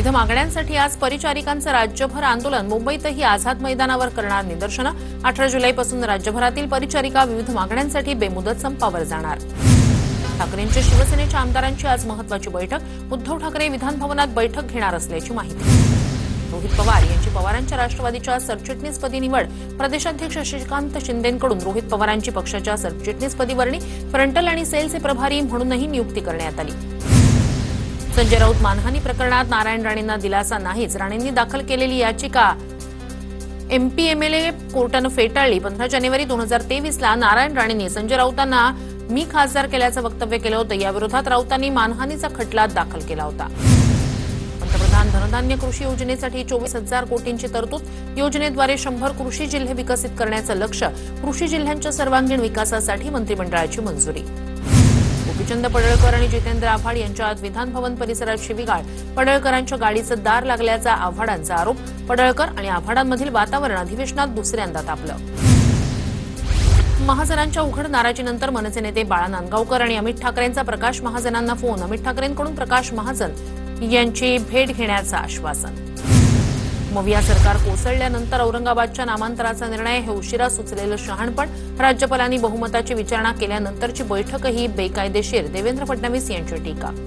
विविध मागण्यांसाठी आज परिचारिकांचं राज्यभर आंदोलन. मुंबईतही आझाद मैदानावर करणार निदर्शनं. 18 जुलैपासून राज्यभरातील परिचारिका विविध मागण्यांसाठी बेमुदत संपावर जाणार. ठाकरेंच्या शिवसेनेच्या आमदारांची आज महत्त्वाची बैठक. उद्धव ठाकरे विधान भवनात बैठक घेणार असल्याची माहिती. रोहित पवार यांची पवारांच्या राष्ट्रवादीच्या सरचिटणीसपदी निवड. प्रदेशाध्यक्ष शशिकांत शिंदेंकडून रोहित पवारांची पक्षाच्या सरचिटणीसपदी वर्णी. फ्रंटल आणि सेलचे प्रभारी म्हणूनही नियुक्ती करण्यात आली. संजय राऊत मानहानी प्रकरणात नारायण राणेंना दिलासा नाहीच. राणेंनी दाखल केलेली याचिका एमपीएमएलए कोर्टानं फेटाळली. 15 जानेवारी 2023ला नारायण राणेंनी संजय राऊतांना मी खासदार केल्याचं वक्तव्य केलं होतं. याविरोधात राऊतांनी मानहानीचा खटला दाखल केला होता. पंतप्रधान धनधान्य कृषी योजनेसाठी 24,000 कोटींची तरतूद. योजनेद्वारे 100 कृषी जिल्हे विकसित करण्याचं लक्ष्य. कृषी जिल्ह्यांच्या सर्वांगीण विकासासाठी मंत्रिमंडळाची मंजुरी. गोपीचंद पडळकर आणि जितेंद्र आव्हाड यांच्यात विधान भवन परिसरात शिवीगाळ. पडळकरांच्या गाडीचं दार लागल्याचा आव्हाडांचा आरोप. पडळकर आणि आव्हाडांमधील वातावरण अधिवेशनात दुसऱ्यांदा तापलं. महाजनांच्या उघड नाराजीनंतर मनसे नेते बाळा नांदगावकर आणि अमित ठाकरेंचा प्रकाश महाजनांना फोन. अमित ठाकरेंकडून प्रकाश महाजन यांची भेट घेण्याचं आश्वासन. मविया सरकार कोसळल्यानंतर औरंगाबादच्या नामांतराचा निर्णय हे उशिरा सुचलेलं शहाणपण. राज्यपालांनी बहुमताची विचारणा केल्यानंतरची बैठकही बेकायदेशीर. देवेंद्र फडणवीस यांची टीका.